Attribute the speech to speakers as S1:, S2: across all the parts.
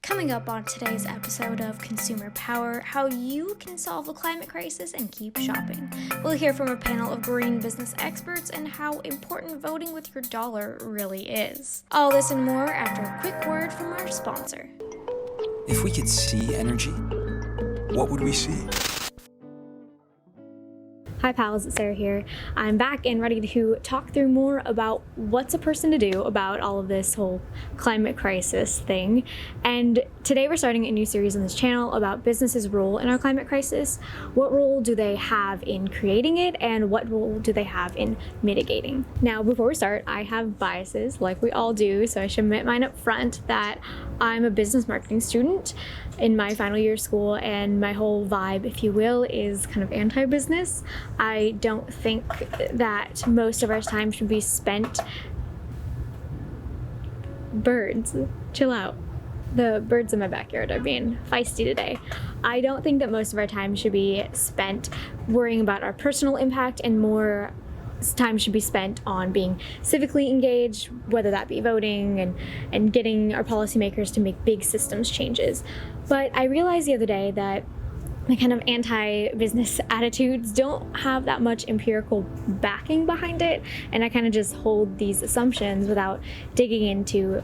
S1: Coming up on today's episode of Consumer Power, how you can solve the climate crisis and keep shopping. We'll hear from a panel of green business experts and how important voting with your dollar really is. All this and more after a quick word from our sponsor.
S2: If we could see energy, what would we see?
S3: Hi pals, it's Sarah here. I'm back and ready to talk through more about what's a person to do about all of this whole climate crisis thing. And today we're starting a new series on this channel about businesses' role in our climate crisis. What role do they have in creating it, and what role do they have in mitigating? Now, before we start, I have biases like we all do, so I should admit mine up front that I'm a business marketing student in my final year of school, and my whole vibe, if you will, is kind of anti-business. I don't think that most of our time should be spent... Birds, chill out. The birds in my backyard are being feisty today. I don't think that most of our time should be spent worrying about our personal impact, and more time should be spent on being civically engaged, whether that be voting and getting our policymakers to make big systems changes. But I realized the other day that the kind of anti-business attitudes don't have that much empirical backing behind it, and I kind of just hold these assumptions without digging into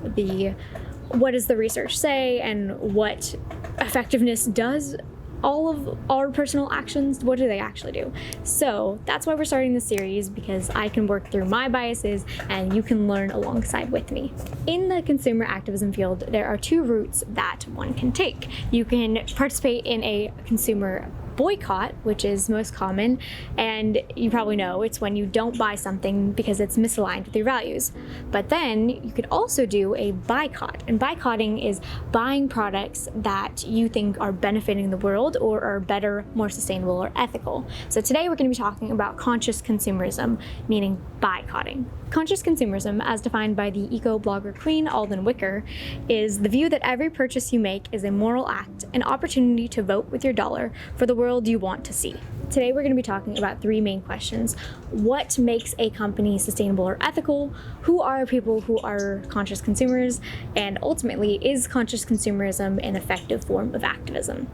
S3: what does the research say and what effectiveness does all of our personal actions, what do they actually do? So that's why we're starting this series, because I can work through my biases and you can learn alongside with me. In the consumer activism field, there are two routes that one can take. You can participate in a consumer boycott, which is most common, and you probably know it's when you don't buy something because it's misaligned with your values. But then you could also do a boycott, and boycotting is buying products that you think are benefiting the world or are better, more sustainable, or ethical. So today we're going to be talking about conscious consumerism, meaning boycotting. Conscious consumerism, as defined by the eco-blogger queen Alden Wicker, is the view that every purchase you make is a moral act, an opportunity to vote with your dollar for the world you want to see. Today we're going to be talking about three main questions. What makes a company sustainable or ethical? Who are people who are conscious consumers? And ultimately, is conscious consumerism an effective form of activism?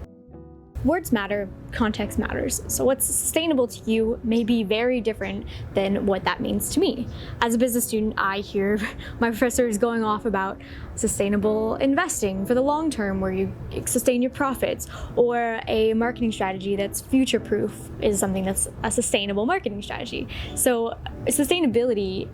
S3: Words matter, context matters. So what's sustainable to you may be very different than what that means to me. As a business student, I hear my professors going off about sustainable investing for the long term, where you sustain your profits, or a marketing strategy that's future-proof is something that's a sustainable marketing strategy. So sustainability,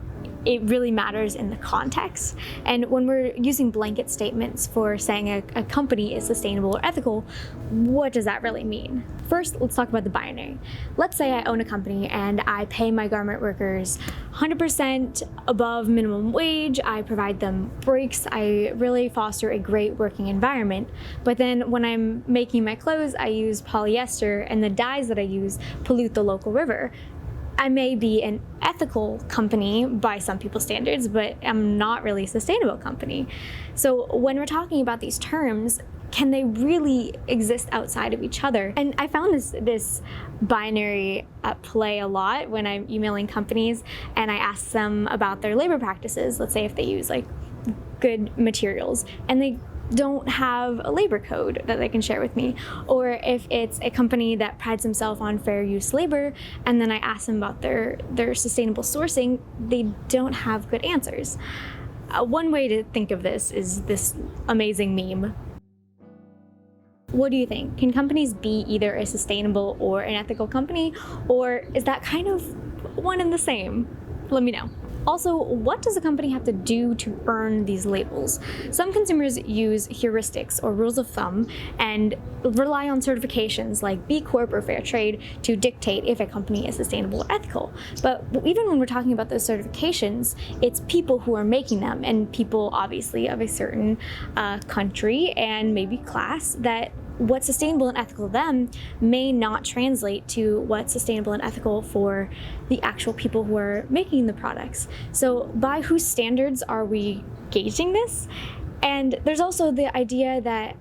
S3: it really matters in the context. And when we're using blanket statements for saying a company is sustainable or ethical, what does that really mean? First, let's talk about the binary. Let's say I own a company and I pay my garment workers 100% above minimum wage. I provide them breaks. I really foster a great working environment. But then when I'm making my clothes, I use polyester, and the dyes that I use pollute the local river. I may be an ethical company by some people's standards, but I'm not really a sustainable company. So when we're talking about these terms, can they really exist outside of each other? And I found this binary at play a lot when I'm emailing companies and I ask them about their labor practices. Let's say if they use like good materials and they don't have a labor code that they can share with me, or if it's a company that prides themselves on fair use labor and then I ask them about their sustainable sourcing, they don't have good answers. One way to think of this is this amazing meme. What do you think? Can companies be either a sustainable or an ethical company, or is that kind of one and the same? Let me know. Also, what does a company have to do to earn these labels? Some consumers use heuristics or rules of thumb and rely on certifications like B Corp or Fair Trade to dictate if a company is sustainable or ethical. But even when we're talking about those certifications, it's people who are making them, and people obviously of a certain country and maybe class, that what's sustainable and ethical to them may not translate to what's sustainable and ethical for the actual people who are making the products. So by whose standards are we gauging this? And there's also the idea that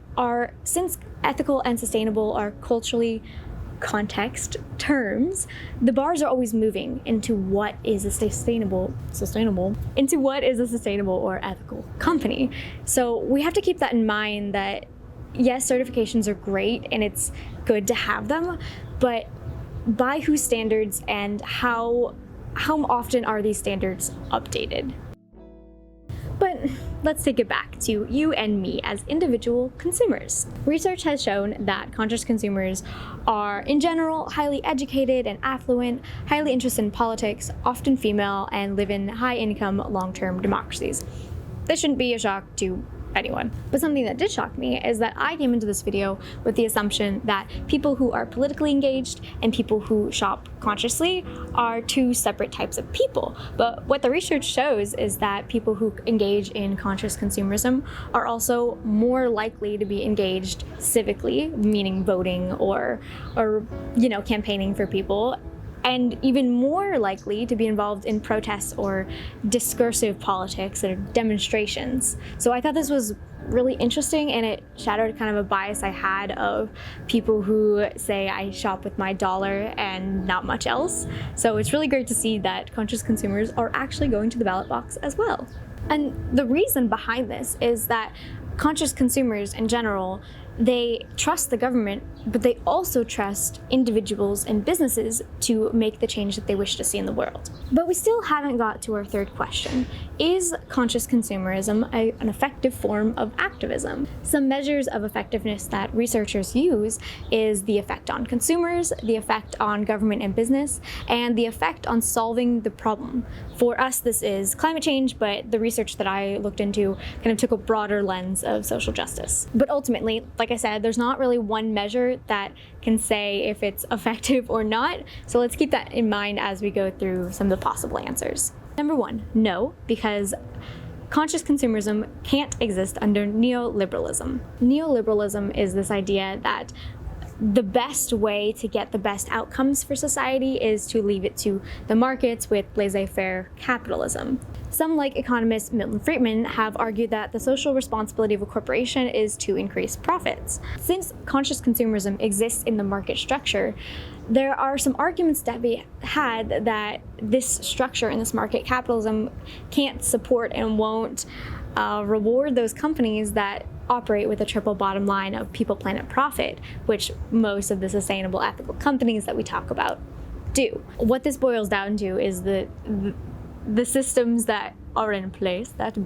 S3: since ethical and sustainable are culturally context terms, the bars are always moving into what is a sustainable or ethical company. So we have to keep that in mind, that yes, certifications are great and it's good to have them, but by whose standards, and how often are these standards updated? But let's take it back to you and me as individual consumers. Research has shown that conscious consumers are, in general, highly educated and affluent, highly interested in politics, often female, and live in high-income, long-term democracies. This shouldn't be a shock to anyone. But something that did shock me is that I came into this video with the assumption that people who are politically engaged and people who shop consciously are two separate types of people. But what the research shows is that people who engage in conscious consumerism are also more likely to be engaged civically, meaning voting or campaigning for people, and even more likely to be involved in protests or discursive politics or demonstrations. So I thought this was really interesting, and it shattered kind of a bias I had of people who say I shop with my dollar and not much else. So it's really great to see that conscious consumers are actually going to the ballot box as well. And the reason behind this is that conscious consumers in general, they trust the government, but they also trust individuals and businesses to make the change that they wish to see in the world. But we still haven't got to our third question. Is conscious consumerism an effective form of activism? Some measures of effectiveness that researchers use is the effect on consumers, the effect on government and business, and the effect on solving the problem. For us, this is climate change, but the research that I looked into kind of took a broader lens of social justice. But ultimately, like I said, there's not really one measure that can say if it's effective or not. So let's keep that in mind as we go through some of the possible answers. Number one, no, because conscious consumerism can't exist under neoliberalism. Neoliberalism is this idea that the best way to get the best outcomes for society is to leave it to the markets with laissez-faire capitalism. Some, like economist Milton Friedman, have argued that the social responsibility of a corporation is to increase profits. Since conscious consumerism exists in the market structure, there are some arguments that be had that this structure in this market capitalism can't support and won't reward those companies that operate with a triple bottom line of people, planet, profit, which most of the sustainable, ethical companies that we talk about do. What this boils down to is the systems that are in place, that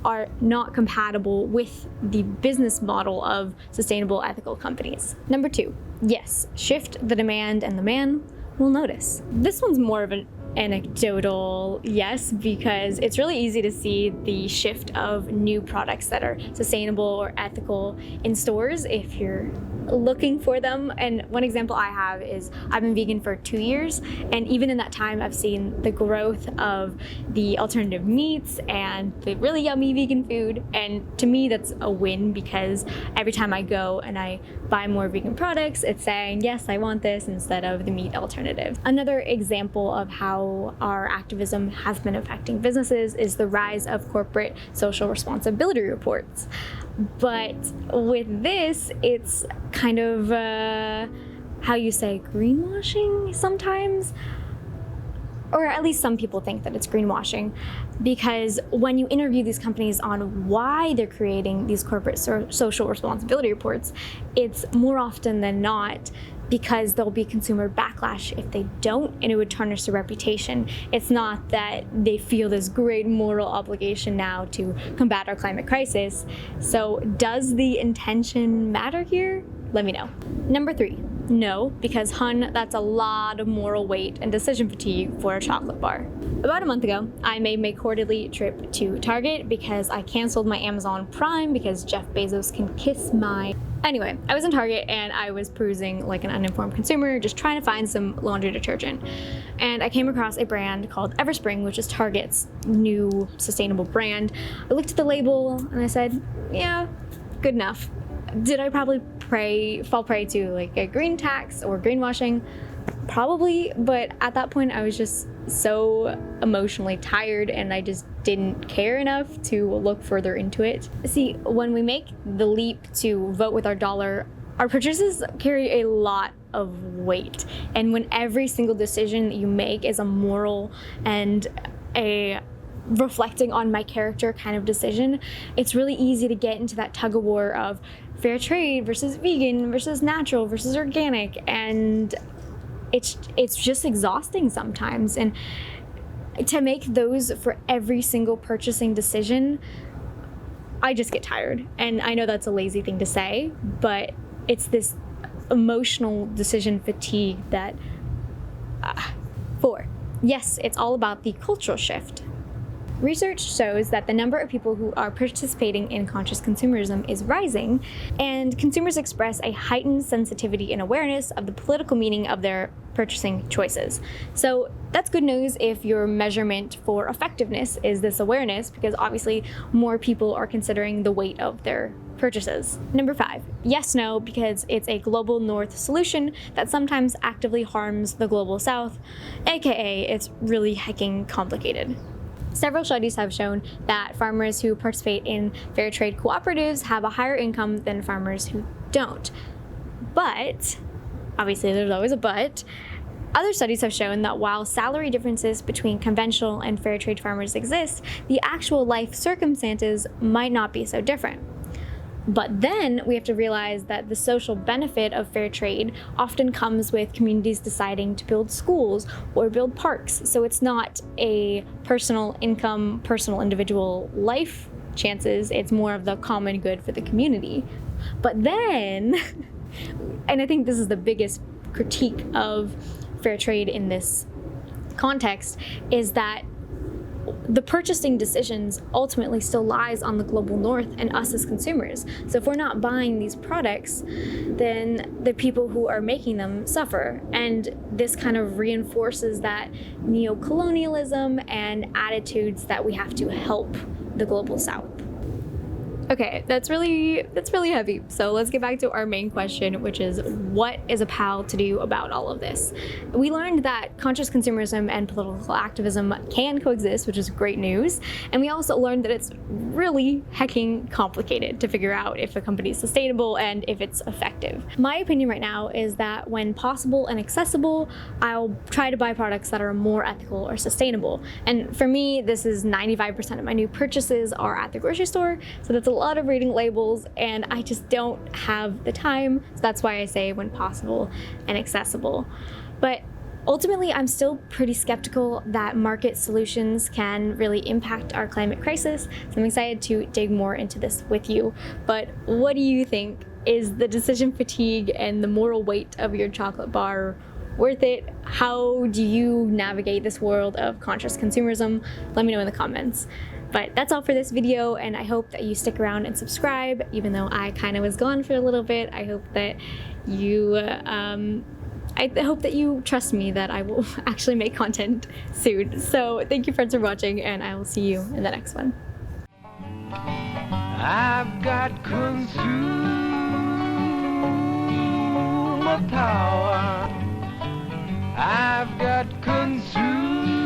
S3: are not compatible with the business model of sustainable, ethical companies. Number two, yes, shift the demand and the man will notice. This one's more of an anecdotal yes, because it's really easy to see the shift of new products that are sustainable or ethical in stores if you're looking for them. And one example I have is I've been vegan for 2 years, and even in that time I've seen the growth of the alternative meats and the really yummy vegan food, and to me that's a win, because every time I go and I buy more vegan products, it's saying yes, I want this instead of the meat alternative. Another example of how our activism has been affecting businesses is the rise of corporate social responsibility reports. But with this, it's kind of how you say greenwashing sometimes, or at least some people think that it's greenwashing, because when you interview these companies on why they're creating these corporate social responsibility reports, it's more often than not because there'll be consumer backlash if they don't, and it would tarnish their reputation. It's not that they feel this great moral obligation now to combat our climate crisis. So does the intention matter here? Let me know. Number three, no, because that's a lot of moral weight and decision fatigue for a chocolate bar. About a month ago, I made my quarterly trip to Target because I canceled my Amazon Prime because Jeff Bezos can kiss my... Anyway, I was in Target and I was perusing like an uninformed consumer, just trying to find some laundry detergent. And I came across a brand called Everspring, which is Target's new sustainable brand. I looked at the label and I said, yeah, good enough. Did I probably fall prey to like a green tax or greenwashing? Probably, but at that point I was just so emotionally tired and I just didn't care enough to look further into it. See, when we make the leap to vote with our dollar, our purchases carry a lot of weight. And when every single decision that you make is a moral and a reflecting on my character kind of decision, it's really easy to get into that tug of war of fair trade versus vegan versus natural versus organic, and it's just exhausting sometimes. And to make those for every single purchasing decision, I just get tired. And I know that's a lazy thing to say, but it's this emotional decision fatigue that 4. Yes, it's all about the cultural shift. Research shows that the number of people who are participating in conscious consumerism is rising, and consumers express a heightened sensitivity and awareness of the political meaning of their purchasing choices. So that's good news if your measurement for effectiveness is this awareness, because obviously more people are considering the weight of their purchases. Number 5, yes, no, because it's a global north solution that sometimes actively harms the global south, aka it's really hecking complicated. Several studies have shown that farmers who participate in fair trade cooperatives have a higher income than farmers who don't. But, obviously there's always a but, other studies have shown that while salary differences between conventional and fair trade farmers exist, the actual life circumstances might not be so different. But then we have to realize that the social benefit of fair trade often comes with communities deciding to build schools or build parks. So it's not a personal income, personal individual life chances, it's more of the common good for the community. But then, and I think this is the biggest critique of fair trade in this context, is that the purchasing decisions ultimately still lies on the global north and us as consumers. So if we're not buying these products, then the people who are making them suffer. And this kind of reinforces that neo-colonialism and attitudes that we have to help the global south. Okay, that's really heavy. So let's get back to our main question, which is, what is a pal to do about all of this? We learned that conscious consumerism and political activism can coexist, which is great news. And we also learned that it's really hecking complicated to figure out if a company is sustainable and if it's effective. My opinion right now is that when possible and accessible, I'll try to buy products that are more ethical or sustainable. And for me, this is 95% of my new purchases are at the grocery store. So that's a lot of reading labels, and I just don't have the time. So that's why I say when possible and accessible. But ultimately, I'm still pretty skeptical that market solutions can really impact our climate crisis. So I'm excited to dig more into this with you. But what do you think? Is the decision fatigue and the moral weight of your chocolate bar worth it? How do you navigate this world of conscious consumerism? Let me know in the comments. But that's all for this video, and I hope that you stick around and subscribe, even though I kind of was gone for a little bit. I hope that you trust me that I will actually make content soon. So thank you friends for watching, and I will see you in the next one.
S4: I've got consumer power. I've got consumer